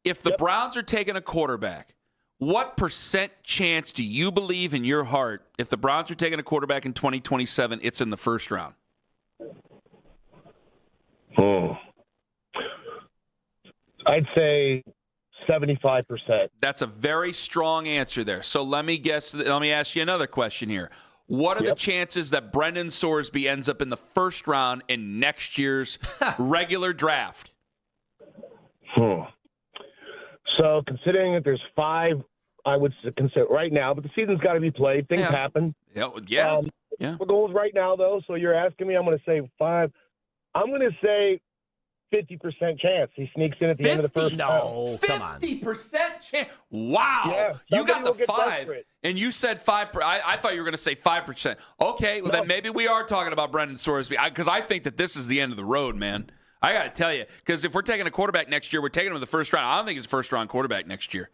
if the Browns are taking a quarterback, what percent chance do you believe in your heart if the Browns are taking a quarterback in 2027, it's in the first round? I'd say 75%. That's a very strong answer there. So let me ask you another question here. What are the chances that Brendan Sorsby ends up in the first round in next year's regular draft? So considering that there's 5, I would consider right now, but the season's got to be played. Things happen. Yeah. The goals right now, though, so you're asking me, I'm going to say 5. I'm going to say 50% chance he sneaks in at the end of the first round. 50% chance. Wow. Yeah, you got the 5, desperate. and you said 5. I thought you were going to say 5%. Okay, well, then maybe we are talking about Brendan Sorsby, because I think that this is the end of the road, man. I got to tell you, because if we're taking a quarterback next year, we're taking him in the first round. I don't think he's a first-round quarterback next year.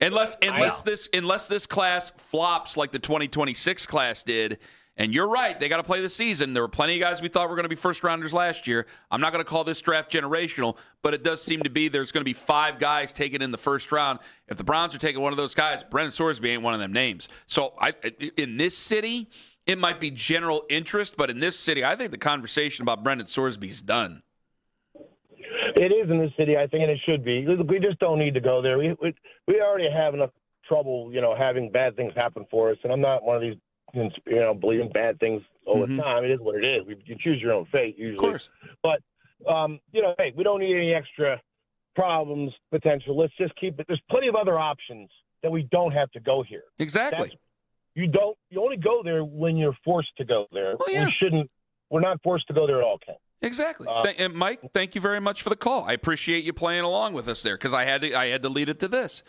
Unless this class flops like the 2026 class did. And you're right, they got to play the season. There were plenty of guys we thought were going to be first-rounders last year. I'm not going to call this draft generational, but it does seem to be there's going to be 5 guys taken in the first round. If the Browns are taking one of those guys, Brendan Sorsby ain't one of them names. So in this city, it might be general interest, but in this city, I think the conversation about Brendan Sorsby is done. It is in this city, I think, and it should be. We just don't need to go there. We already have enough trouble, having bad things happen for us, and I'm not one of these believing bad things all the time. It is what it is. You choose your own fate usually. Of course. But, hey, we don't need any extra problems potential. Let's just keep it. There's plenty of other options that we don't have to go here. Exactly. You only go there when you're forced to go there. Well, yeah. We're not forced to go there at all, Ken. Exactly. And Mike, thank you very much for the call. I appreciate you playing along with us there because I had to lead it to this.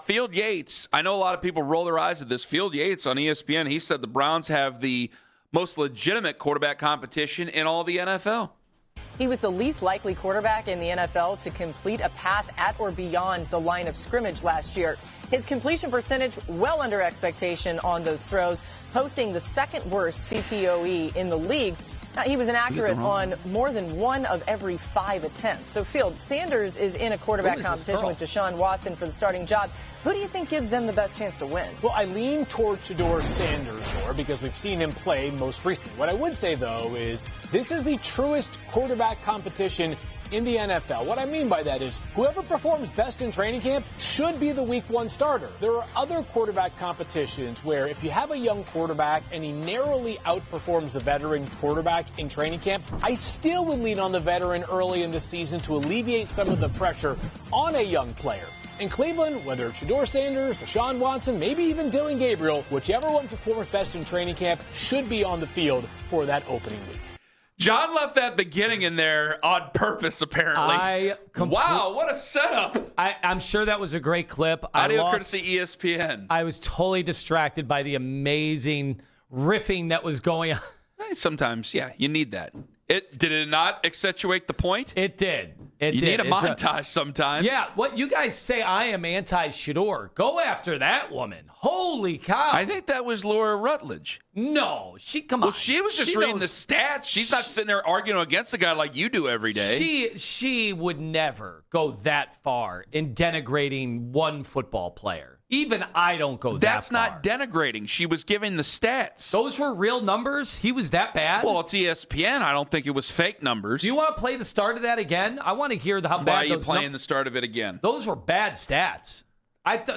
Field Yates, I know a lot of people roll their eyes at this. Field Yates on ESPN, he said the Browns have the most legitimate quarterback competition in all the NFL. He was the least likely quarterback in the NFL to complete a pass at or beyond the line of scrimmage last year. His completion percentage well under expectation on those throws, posting the second worst CPOE in the league. He was inaccurate on more than 1 of every 5 attempts. So, Field, Sanders is in a quarterback competition with Deshaun Watson for the starting job. Who do you think gives them the best chance to win? Well, I lean toward Shedeur Sanders more because we've seen him play most recently. What I would say, though, is this is the truest quarterback competition in the NFL. What I mean by that is whoever performs best in training camp should be the week 1 starter. There are other quarterback competitions where if you have a young quarterback and he narrowly outperforms the veteran quarterback in training camp, I still would lean on the veteran early in the season to alleviate some of the pressure on a young player. In Cleveland, whether it's Shedeur Sanders, Deshaun Watson, maybe even Dylan Gabriel, whichever one performs best in training camp should be on the field for that opening week. John left that beginning in there on purpose, apparently. Wow, what a setup. I'm sure that was a great clip. Audio courtesy ESPN. I was totally distracted by the amazing riffing that was going on. Sometimes, yeah, you need that. Did it not accentuate the point? It did. You need a montage sometimes. Yeah, what you guys say I am anti-Shedeur. Go after that woman. Holy cow. I think that was Laura Rutledge. No, come on. Well, she was just reading the stats. She's not sitting there arguing against a guy like you do every day. She would never go that far in denigrating one football player. Even I don't go that far. That's not denigrating. She was giving the stats. Those were real numbers? He was that bad? Well, it's ESPN. I don't think it was fake numbers. Do you want to play the start of that again? I want to hear how bad those... Why are you playing the start of it again? Those were bad stats.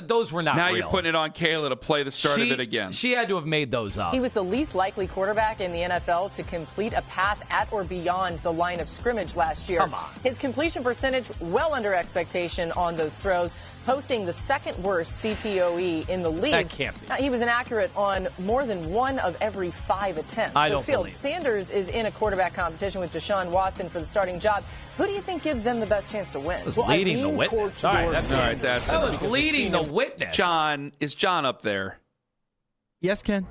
Those were not real. Now you're putting it on Kayla to play the start of it again. She had to have made those up. He was the least likely quarterback in the NFL to complete a pass at or beyond the line of scrimmage last year. Come on. His completion percentage well under expectation on those throws, posting the second worst CPOE in the league. That can't be. He was inaccurate on more than 1 of every 5 attempts. I don't believe it. Sanders is in a quarterback competition with Deshaun Watson for the starting job. Who do you think gives them the best chance to win? That was leading the witness. That was leading the witness. John, is John up there? Yes, Ken.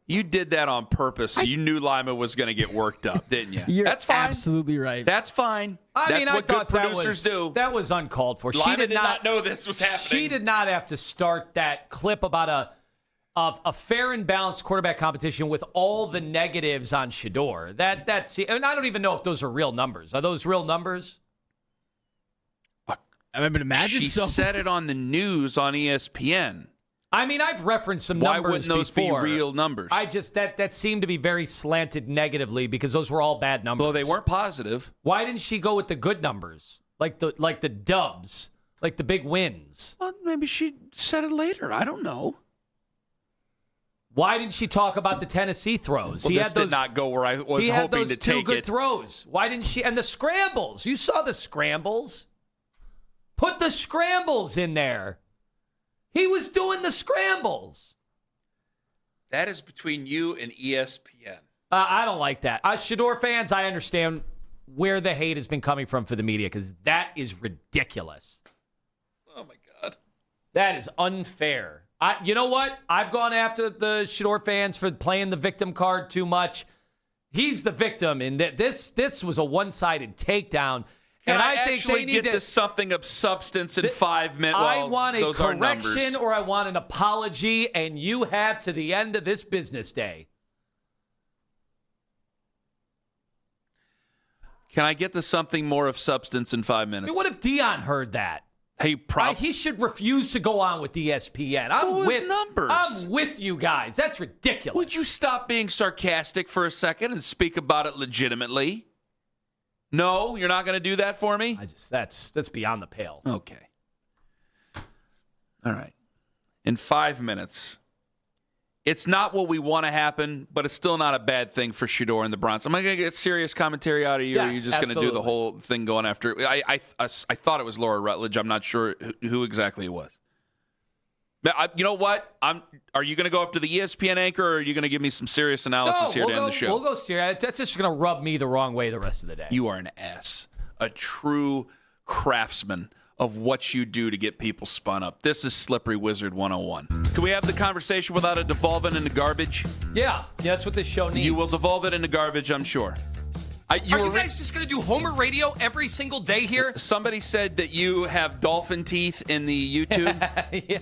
You did that on purpose. So you knew Lima was going to get worked up, didn't you? You're That's fine. Absolutely right. That's fine. That's what good producers do. That was uncalled for. Lima did not know this was happening. She did not have to start that clip about a fair and balanced quarterback competition with all the negatives on Shedeur. And I don't even know if those are real numbers. Are those real numbers? I would imagine She so. said it on the news on ESPN. I mean, I've referenced some Why numbers wouldn't those before. be real numbers? I just that seemed to be very slanted negatively because those were all bad numbers. Well, they weren't positive. Why didn't she go with the good numbers, like the dubs, like the big wins? Well, maybe she said it later. I don't know. Why didn't she talk about the Tennessee throws? Well, this did not go where I was he had hoping those to two take good it. throws. Why didn't she? And the scrambles. You saw the scrambles. Put the scrambles in there. He was doing the scrambles. That is between you and ESPN. I don't like that. Shedeur fans, I understand where the hate has been coming from for the media because that is ridiculous. Oh, my God. That is unfair. You know what? I've gone after the Shedeur fans for playing the victim card too much. He's the victim, and this was a one-sided takedown. Can and I think actually they need get to something of substance in 5 minutes? I want a those are numbers. correction or I want an apology, and you have to the end of this business day. Can I get to something more of substance in 5 I minutes? mean, what if Dion heard that? Hey, He should refuse to go on with ESPN. What was numbers? I'm with you guys. That's ridiculous. Would you stop being sarcastic for a second and speak about it legitimately? No, you're not going to do that for me? That's beyond the pale. Okay. All right. In 5 minutes, it's not what we want to happen, but it's still not a bad thing for Shedeur and the Browns. Am I going to get serious commentary out of you, or are you just going to do the whole thing going after? I thought it was Laura Rutledge. I'm not sure who exactly it was. You know what? Are you going to go after the ESPN anchor, or are you going to give me some serious analysis here to end the show? We'll go serious. That's just going to rub me the wrong way the rest of the day. You are an ass, a true craftsman of what you do to get people spun up. This is Slippery Wizard 101. Can we have the conversation without it devolving into garbage? Yeah, that's what this show needs. You will devolve it into garbage, I'm sure. Are you guys just going to do Homer Radio every single day here? Somebody said that you have dolphin teeth in the YouTube. Yeah.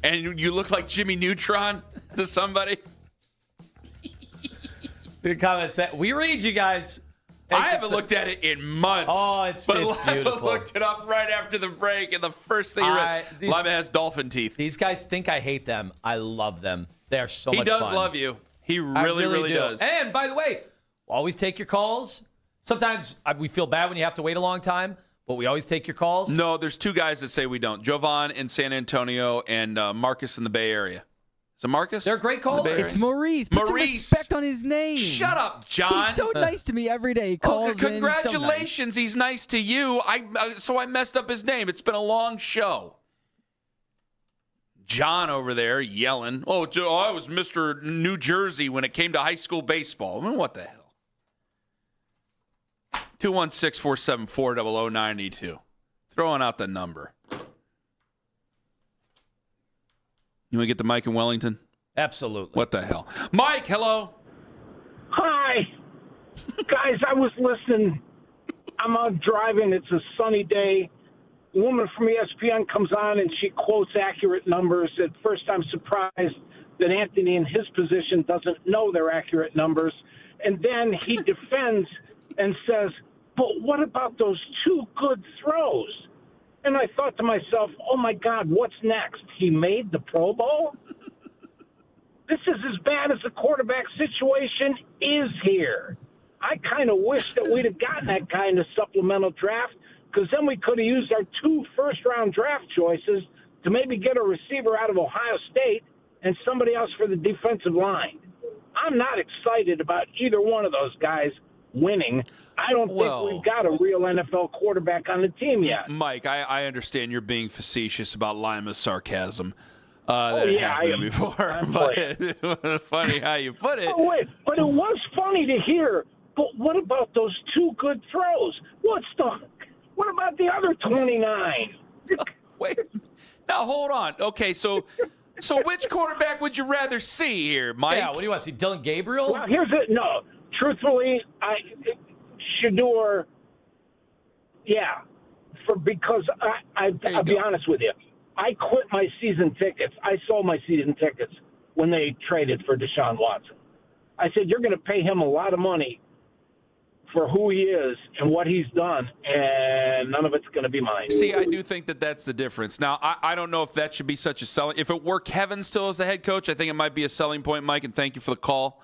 And you look like Jimmy Neutron to somebody. The comment said, we read you guys. I haven't looked at it in months. Oh, it's beautiful. I looked it up right after the break, and the first thing you read, Lima has dolphin teeth. These guys think I hate them. I love them. They are so much fun. He does love you. He really do. does. And by the way, always take your calls. Sometimes we feel bad when you have to wait a long time, but we always take your calls. No, there's two guys that say we don't. Jovan in San Antonio and Marcus in the Bay Area. Is it Marcus? They're great callers. It's Maurice. Put some Maurice. respect on his name. Shut up, John. He's so nice to me every day. He calls Congratulations. He's nice to you. So I messed up his name. It's been a long show. John over there yelling, I was Mr. New Jersey when it came to high school baseball. I mean, what the hell? 216-474-0092. Throwing out the number. You want to get the Mike in Wellington? Absolutely. What the hell? Mike, hello. Hi. Guys, I was listening. I'm out driving. It's a sunny day. A woman from ESPN comes on and she quotes accurate numbers. At first, I'm surprised that Anthony in his position doesn't know they're accurate numbers. And then he defends and says, but what about those two good throws? And I thought to myself, oh, my God, what's next? He made the Pro Bowl? This is as bad as the quarterback situation is here. I kind of wish that we'd have gotten that guy in the supplemental draft, because then we could have used our 2 first-round draft choices to maybe get a receiver out of Ohio State and somebody else for the defensive line. I'm not excited about either one of those guys winning. I don't think we've got a real NFL quarterback on the team yet. Mike, I understand you're being facetious about Lima's sarcasm. Happened before. But funny how you put it. Oh, wait, but it was funny to hear. But what about those 2 good throws? What about the other 29? Wait, now hold on. Okay, so which quarterback would you rather see here, Mike? Yeah, what do you want to see, Dylan Gabriel? Well, here's it. No, truthfully, Shedeur, because I'll be honest with you. I quit my season tickets. I sold my season tickets when they traded for Deshaun Watson. I said, you're going to pay him a lot of money for who he is and what he's done, and none of it's going to be mine. See, I do think that that's the difference. Now, I don't know if that should be such a selling. If it were Kevin still as the head coach, I think it might be a selling point, Mike, and thank you for the call.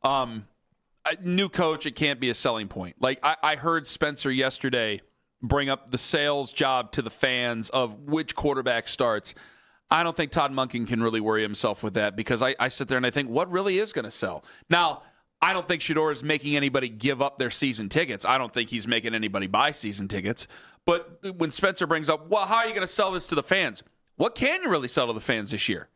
A new coach, it can't be a selling point. Like, I heard Spencer yesterday bring up the sales job to the fans of which quarterback starts. I don't think Todd Monken can really worry himself with that because I sit there and I think, what really is going to sell? Now, I don't think Shedeur is making anybody give up their season tickets. I don't think he's making anybody buy season tickets. But when Spencer brings up, well, how are you going to sell this to the fans? What can you really sell to the fans this year?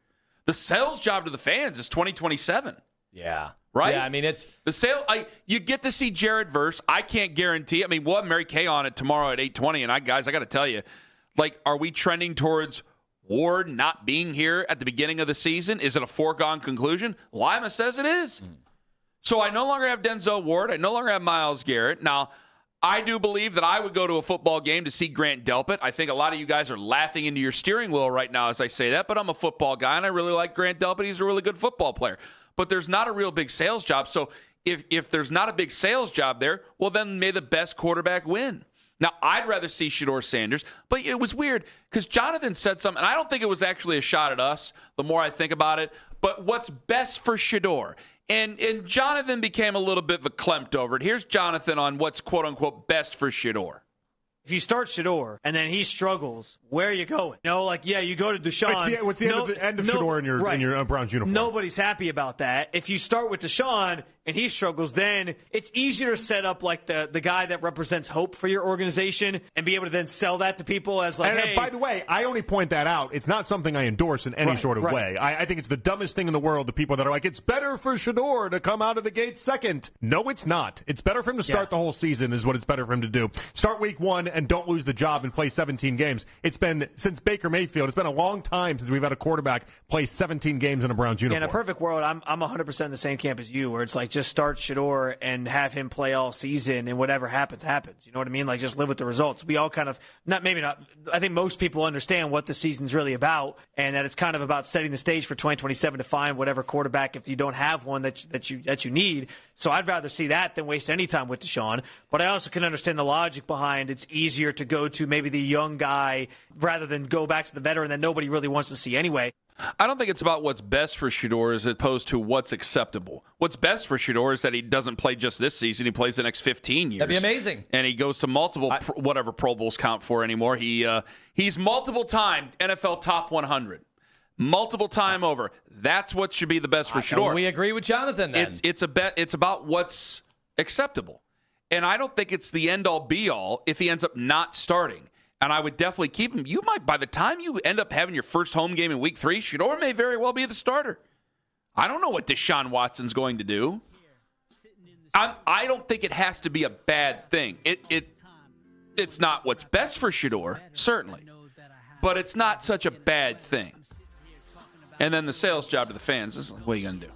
The sales job to the fans is 2027. Yeah. Right? Yeah, I mean, it's the sale. You get to see Jared Verse. I can't guarantee. I mean, we'll have Mary Kay on it tomorrow at 8:20. And I got to tell you, like, are we trending towards Ward not being here at the beginning of the season? Is it a foregone conclusion? Lima says it is. So I no longer have Denzel Ward. I no longer have Myles Garrett. Now, I do believe that I would go to a football game to see Grant Delpit. I think a lot of you guys are laughing into your steering wheel right now as I say that, but I'm a football guy, and I really like Grant Delpit. He's a really good football player. But there's not a real big sales job. So if there's not a big sales job there, well, then may the best quarterback win. Now, I'd rather see Shedeur Sanders, but it was weird because Jonathan said something, and I don't think it was actually a shot at us the more I think about it, but what's best for Shedeur? And Jonathan became a little bit verklempt over it. Here's Jonathan on what's quote-unquote best for Shedeur. If you start Shedeur and then he struggles, where are you going? You go to Deshaun. What's the end of Shedeur in your Browns uniform? Nobody's happy about that. If you start with Deshaun and he struggles, then it's easier to set up like the guy that represents hope for your organization and be able to then sell that to people as like, hey. By the way, I only point that out. It's not something I endorse in any sort of way. I think it's the dumbest thing in the world, the people that are like, it's better for Shedeur to come out of the gate second. No, it's not. It's better for him to start the whole season is what it's better for him to do. Start week 1 and don't lose the job and play 17 games. It's been, since Baker Mayfield, it's been a long time since we've had a quarterback play 17 games in a Browns uniform. In a perfect world, I'm 100% in the same camp as you, where it's like just start Shedeur and have him play all season, and whatever happens, happens. You know what I mean? Like just live with the results. We all kind of, I think most people understand what the season's really about, and that it's kind of about setting the stage for 2027 to find whatever quarterback, if you don't have one that you need. So I'd rather see that than waste any time with Deshaun. But I also can understand the logic behind it's easier to go to maybe the young guy rather than go back to the veteran that nobody really wants to see anyway. I don't think it's about what's best for Shedeur as opposed to what's acceptable. What's best for Shedeur is that he doesn't play just this season. He plays the next 15 years. That'd be amazing. And he goes to multiple, whatever Pro Bowls count for anymore. He's multiple time NFL top 100. Multiple time over. That's what should be the best for Shedeur. We agree with Jonathan then. It's about what's acceptable. And I don't think it's the end-all, be-all if he ends up not starting. And I would definitely keep him. You might, by the time you end up having your first home game in week 3, Shedeur may very well be the starter. I don't know what Deshaun Watson's going to do. I don't think it has to be a bad thing. It's not what's best for Shedeur, certainly. But it's not such a bad thing. And then the sales job to the fans is, what are you going to do?